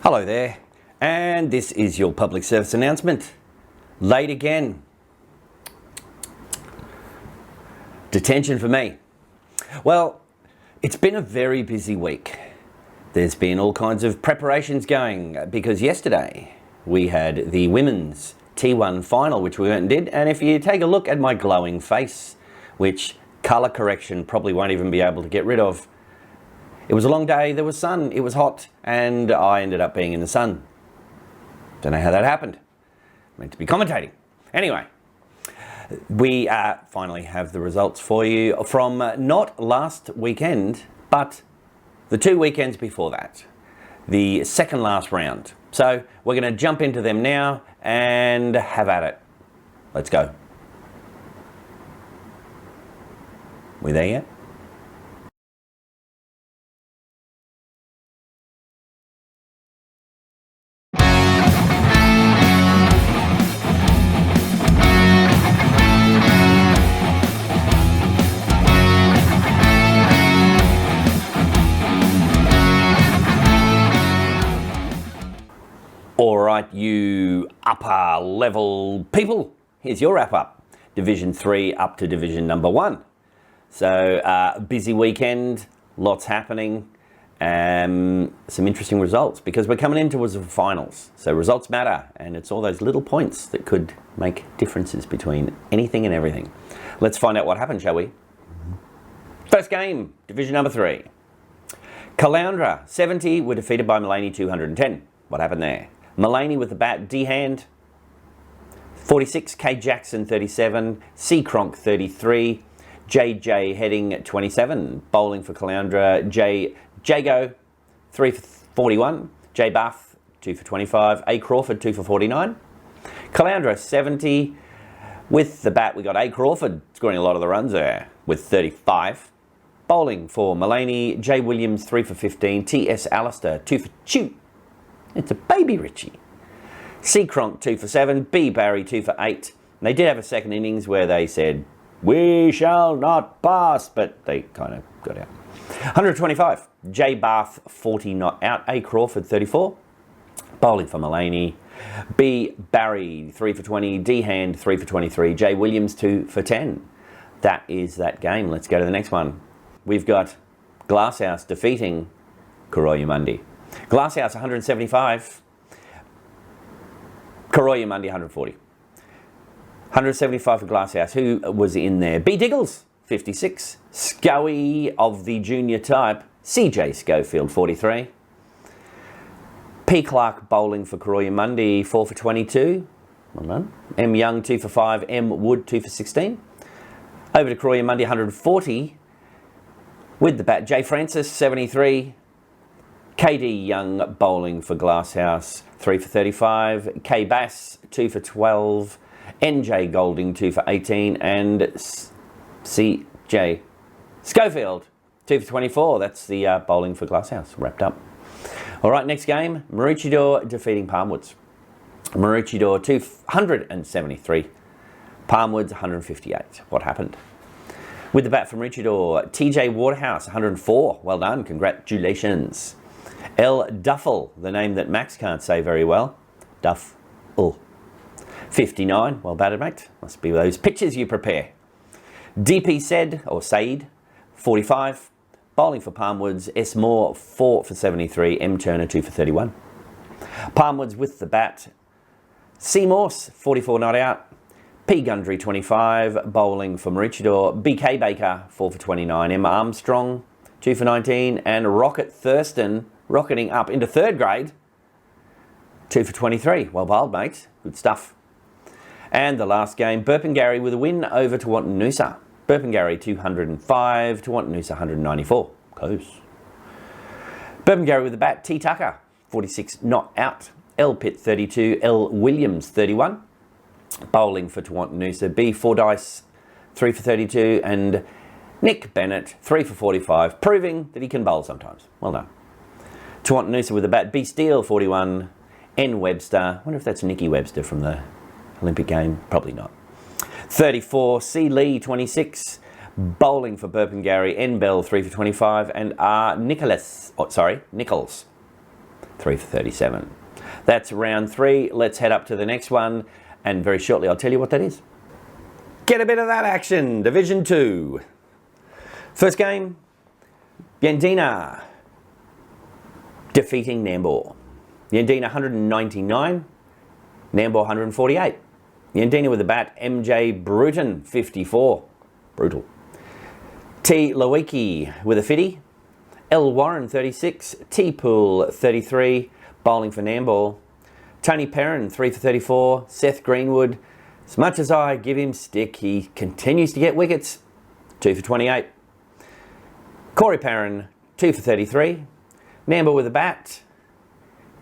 Hello there, and this is your public service announcement. Late again. Detention for me. Well, it's been a very busy week. There's been all kinds of preparations going because yesterday we had the women's T1 final, which we went and did, and if you take a look at my glowing face, which colour correction probably won't even be able to get rid of, it was a long day, there was sun, it was hot, and I ended up being in the sun. Don't know how that happened. Meant to be commentating. Anyway, we finally have the results for you from not last weekend, but the 2 weekends before that. The second last round. So we're going to jump into them now and have at it. Let's go. We there yet? All right, you upper level people, here's your wrap up. Division 3 up to Division number 1. So busy weekend, lots happening, some interesting results because we're coming in towards the finals. So results matter, and it's all those little points that could make differences between anything and everything. Let's find out what happened, shall we? First game, Division number 3. Caloundra 70 were defeated by Mullaney 210. What happened there? Mullaney with the bat, D-hand, 46, K. Jackson 37, C. Cronk 33, J. Heading 27, bowling for Caloundra, J. Jago 3 for 41, J. Buff 2 for 25, A. Crawford 2 for 49. Caloundra 70, with the bat we got A. Crawford scoring a lot of the runs there with 35. Bowling for Mullaney, J. Williams 3 for 15, T. S. Alistair 2 for 2. It's a baby Richie. C. Cronk 2 for 7, B. Barry 2 for 8. And they did have a second innings where they said, "We shall not pass," but they kind of got out. 125, J. Bath 40 not out, A. Crawford 34. Bowling for Mullaney, B. Barry 3 for 20, D. Hand 3 for 23, J. Williams 2 for 10. That is that game. Let's go to the next one. We've got Glasshouse defeating Corroyumundy. Glasshouse 175, Corroyumundy 140. 175 for Glasshouse. Who was in there? B. Diggles 56, Scoey of the junior type, CJ Schofield 43. P. Clark bowling for Corroyumundy 4 for 22. Well done. M. Young 2 for 5, M. Wood 2 for 16. Over to Corroyumundy 140 with the bat, J. Francis 73. KD Young bowling for Glasshouse 3 for 35, K Bass 2 for 12, NJ Golding 2 for 18, and CJ Schofield 2 for 24. That's the bowling for Glasshouse wrapped up. All right, next game, Maroochydore defeating Palmwoods. Maroochydore 273, Palmwoods 158. What happened? With the bat from Maroochydore, TJ Waterhouse 104. Well done, congratulations. L. Duffel, the name that Max can't say very well. Duffel. 59, well batted, mate. Must be those pictures you prepare. DP Said, 45. Bowling for Palmwoods, S. Moore 4 for 73, M. Turner 2 for 31. Palmwoods with the bat, C. Morse 44 not out, P. Gundry 25. Bowling for Maroochydore, BK Baker 4 for 29, M. Armstrong 2 for 19, and Rocket Thurston rocketing up into third grade, 2 for 23. Well bowled, mate. Good stuff. And the last game, Burpengary with a win over Tawontanoosa. Burpengary 205, Tawontanoosa 194. Close. Burpengary with the bat, T. Tucker, 46 not out. L. Pitt 32, L. Williams 31. Bowling for Tawontanoosa, B. Fordyce 3 for 32, and Nick Bennett 3 for 45, proving that he can bowl sometimes. Well done. Tawontanoosa with the bat, B. Steele 41, N. Webster. I wonder if that's Nicky Webster from the Olympic game. Probably not. 34, C. Lee 26. Bowling for Burpengary, N. Bell 3 for 25, and R. Nichols 3 for 37. That's round 3. Let's head up to the next one, and very shortly I'll tell you what that is. Get a bit of that action. Division 2. First game, Yandina defeating Nambour. Yandina 199, Nambour 148. Yandina with the bat, MJ Bruton 54. Brutal. T. Lowicki with a 50. L. Warren 36. T. Poole 33. Bowling for Nambour. Tony Perrin 3 for 34. Seth Greenwood, as much as I give him stick, he continues to get wickets. 2 for 28. Corey Perrin 2 for 33. Nambour with a bat.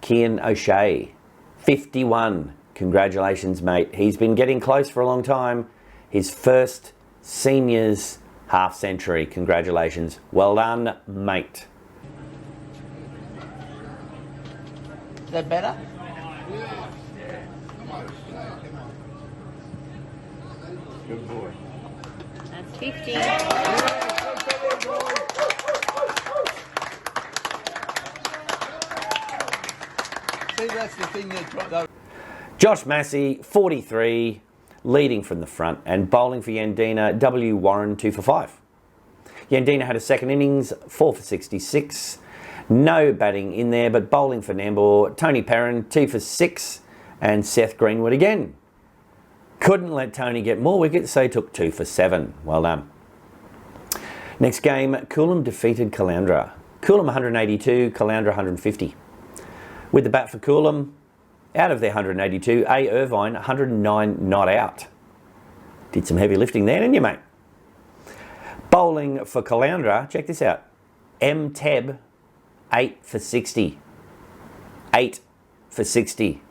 Cian O'Shea 51. Congratulations, mate. He's been getting close for a long time. His first seniors half century. Congratulations. Well done, mate. Is that better? Good boy. That's 50. See, that's the thing that Josh Massey, 43, leading from the front, and bowling for Yandina, W. Warren, 2 for 5. Yandina had a second innings, 4 for 66. No batting in there, but bowling for Nambour, Tony Perrin, 2 for 6, and Seth Greenwood again. Couldn't let Tony get more wickets, so he took 2 for 7. Well done. Next game, Coolum defeated Caloundra. Coolum 182, Caloundra 150. With the bat for Coolum, out of their 182, A. Irvine, 109 not out. Did some heavy lifting there, didn't you, mate? Bowling for Caloundra, check this out. M. Tebb, 8 for 60. 8 for 60.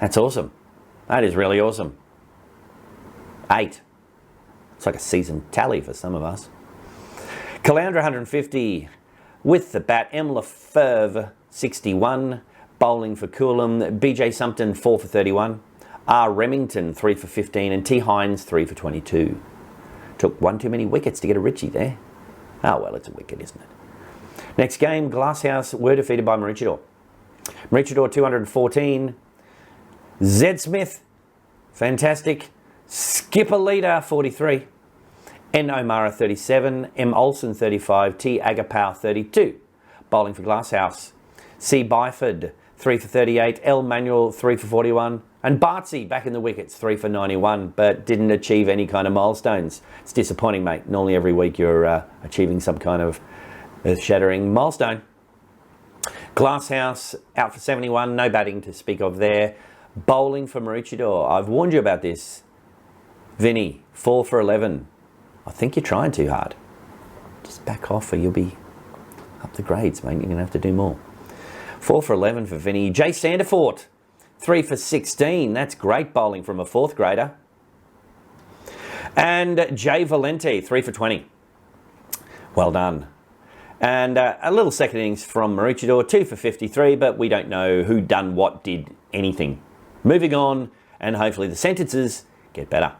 That's awesome. That is really awesome. 8. It's like a season tally for some of us. Caloundra 150 with the bat. M. Lefebvre 61. Bowling for Coolum. BJ Sumpton 4 for 31. R. Remington 3 for 15. And T. Hines 3 for 22. Took one too many wickets to get a Richie there. Oh well, it's a wicket, isn't it? Next game, Glasshouse were defeated by Maroochydore. Maroochydore 214. Zed Smith, fantastic. Skipper Leader, 43. N. O'Mara, 37. M. Olsen, 35. T. Agapau, 32. Bowling for Glasshouse. C. Byford, 3 for 38. L. Manuel, 3 for 41. And Bartsey back in the wickets, 3 for 91, but didn't achieve any kind of milestones. It's disappointing, mate. Normally every week you're achieving some kind of earth-shattering milestone. Glasshouse out for 71, no batting to speak of there. Bowling for Maroochydore. I've warned you about this. Vinny, 4 for 11. I think you're trying too hard. Just back off or you'll be up the grades, mate. You're going to have to do more. 4 for 11 for Vinny. Jay Sanderford, 3 for 16. That's great bowling from a 4th grader. And Jay Valente, 3 for 20. Well done. And a little second innings from Maroochydore, 2 for 53, but we don't know who done what, did anything. Moving on, and hopefully the sentences get better.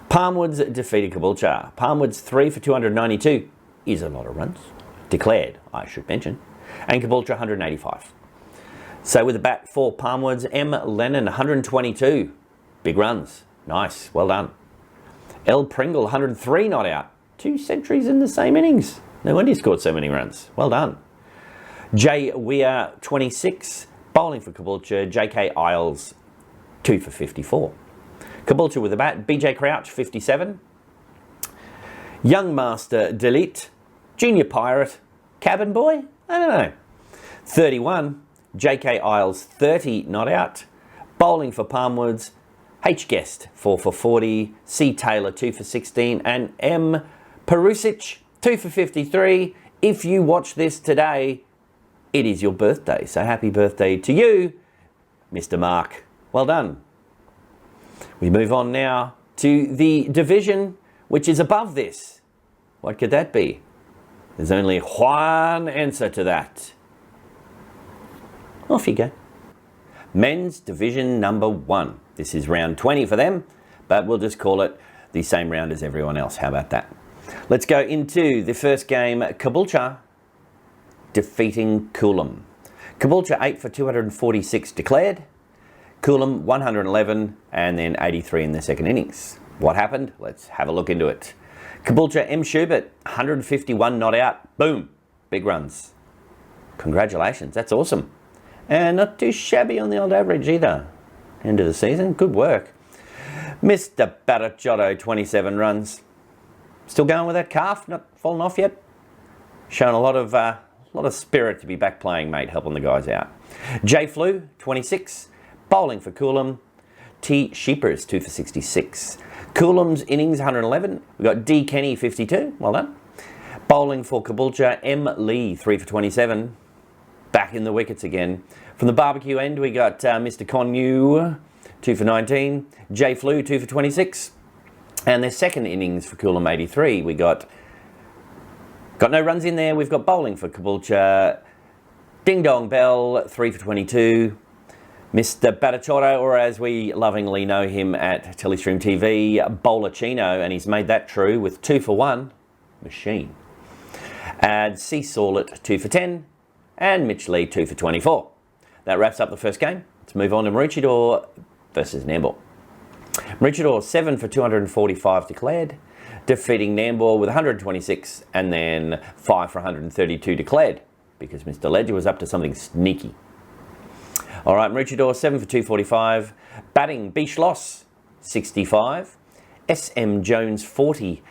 Palmwoods defeated Caboolture. Palmwoods 3 for 292 is a lot of runs. Declared, I should mention. And Caboolture 185. So with the bat for Palmwoods, M. Lennon 122. Big runs. Nice, well done. L. Pringle 103 not out. 2 centuries in the same innings. No wonder he scored so many runs. Well done. J. Weir 26. Bowling for Caboolture, J.K. Isles 2 for 54. Caboolture with the bat, B.J. Crouch 57. Young Master Delete, Junior Pirate, Cabin Boy, I don't know. 31. J.K. Isles 30 not out. Bowling for Palmwoods, H. Guest 4 for 40. C. Taylor 2 for 16. And M. Perussich 2 for 53. If you watch this today, it is your birthday. So happy birthday to you, Mr. Mark. Well done. We move on now to the division which is above this. What could that be? There's only one answer to that. Off you go. Men's Division number 1. This is round 20 for them, but we'll just call it the same round as everyone else. How about that? Let's go into the first game, Caboolture defeating Coolum. Caboolture 8 for 246 declared. Coolum 111 and then 83 in the second innings. What happened? Let's have a look into it. Caboolture M. Schubert 151 not out. Boom. Big runs. Congratulations. That's awesome. And not too shabby on the old average either. End of the season. Good work. Mr. Perussich 27 runs. Still going with that calf? Not fallen off yet? Showing a lot of spirit to be back playing, mate, helping the guys out. J. Flew 26. Bowling for Coolum. T. Sheepers 2 for 66. Coolum's innings 111. We've got D. Kenny 52. Well done. Bowling for Caboolture M. Lee 3 for 27. Back in the wickets again. From the barbecue end, we got Mr. Conyu 2 for 19. J. Flew 2 for 26. And their second innings for Coolum 83. We got no runs in there. We've got bowling for Caboolture. Ding Dong Bell 3 for 22. Mr. Perussich, or as we lovingly know him at Telestream TV, Bowler Chino, and he's made that true with 2 for 1. Machine. Add C. Sawlett 2 for 10. And Mitch Lee 2 for 24. That wraps up the first game. Let's move on to Maroochydore versus Nambour. Maroochydore 7 for 245 declared, defeating Nambour with 126 and then 5 for 132 declared because Mr. Ledger was up to something sneaky. All right, Maroochydore 7 for 245, batting B. Schloss 65, SM Jones 40,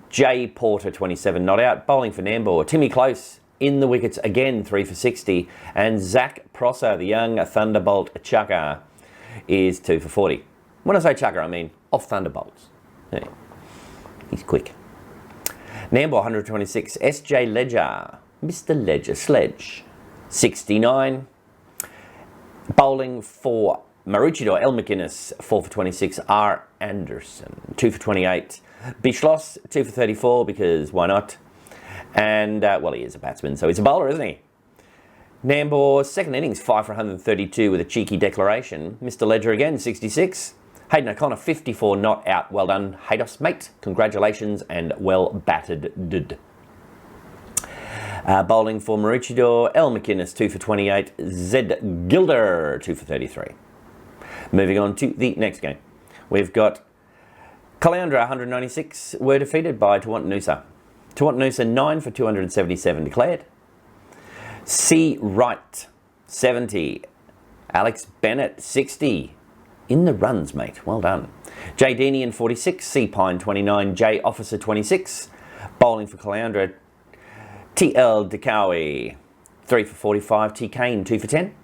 J. Porter 27 not out, bowling for Nambour, Timmy Close in the wickets again 3 for 60, and Zach Prosser, the young Thunderbolt chucker, is 2 for 40. When I say chucker, I mean off Thunderbolts. Yeah. He's quick. Nambour 126, SJ Ledger, Mr. Ledger Sledge, 69. Bowling for Maroochydore, L. McInnes, 4 for 26, R. Anderson, 2 for 28. B. Schloss, 2 for 34, because why not? And, well, he is a batsman, so he's a bowler, isn't he? Nambour's second innings, 5 for 132 with a cheeky declaration. Mr. Ledger again, 66. Hayden O'Connor, 54 not out. Well done, Haydos, mate. Congratulations and well batted. Bowling for Maroochydore, L. McInnes 2 for 28, Zed Gilder 2 for 33. Moving on to the next game. We've got Caloundra 196 were defeated by Tawantinoosa. Tawantinoosa 9 for 277 declared. C. Wright 70, Alex Bennett 60. In the runs, mate. Well done. J. Deanian 46, C. Pine 29, J. Officer 26. Bowling for Caloundra, T.L. Decowie 3 for 45, T. Kane 2 for 10.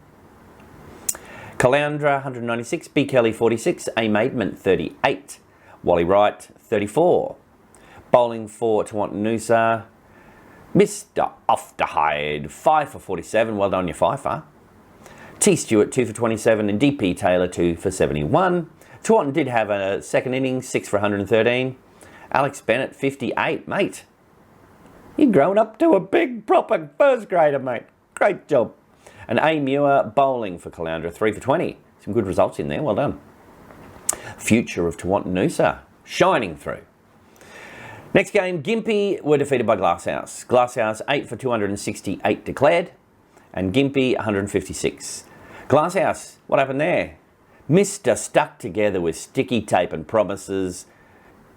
Caloundra 196, B. Kelly 46, A. Maidment 38, Wally Wright 34. Bowling for Tawantinoosa, Mr. Off the Hide 5 for 47. Well done, your fifer. T. Stewart 2 for 27 and D.P. Taylor 2 for 71. Tawantin did have a second innings, 6 for 113. Alex Bennett 58, mate. You're growing up to a big proper first grader, mate. Great job. And A. Muir bowling for Caloundra 3 for 20. Some good results in there, well done. Future of Tawantinoosa shining through. Next game, Gympie were defeated by Glasshouse. Glasshouse 8 for 268 declared and Gympie 156. Glasshouse, what happened there? Mr. Stuck together with sticky tape and promises.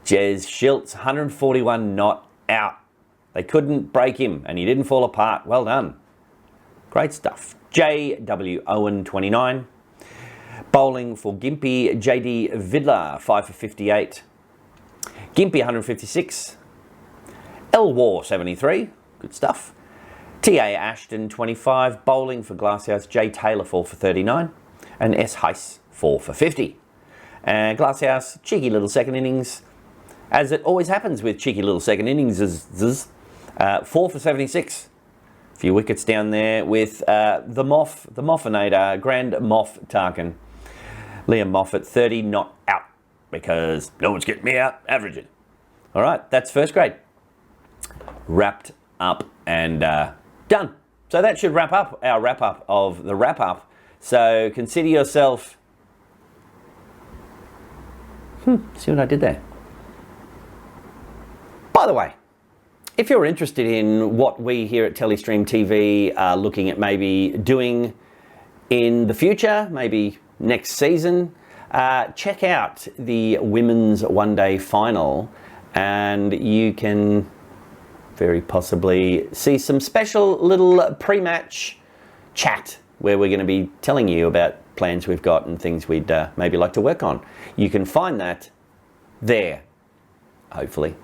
Jez Schiltz 141 not out. They couldn't break him and he didn't fall apart. Well done. Great stuff. J.W. Owen 29. Bowling for Gympie, J.D. Vidler 5 for 58. Gympie 156. L. War 73. Good stuff. T.A. Ashton 25. Bowling for Glasshouse, J. Taylor 4 for 39. And S. Heiss 4 for 50. And Glasshouse, cheeky little second innings. As it always happens with cheeky little second innings, 4 for 76. A few wickets down there with the Moffinator, Grand Moff Tarkin. Liam Moffat, 30 not out because no one's getting me out averaging. All right, that's first grade. Wrapped up and done. So that should wrap up our wrap-up of the wrap-up. So consider yourself... see what I did there? By the way, if you're interested in what we here at Telestream TV are looking at maybe doing in the future, maybe next season, check out the women's one-day final, and you can very possibly see some special little pre-match chat where we're going to be telling you about plans we've got and things we'd maybe like to work on. You can find that there, hopefully.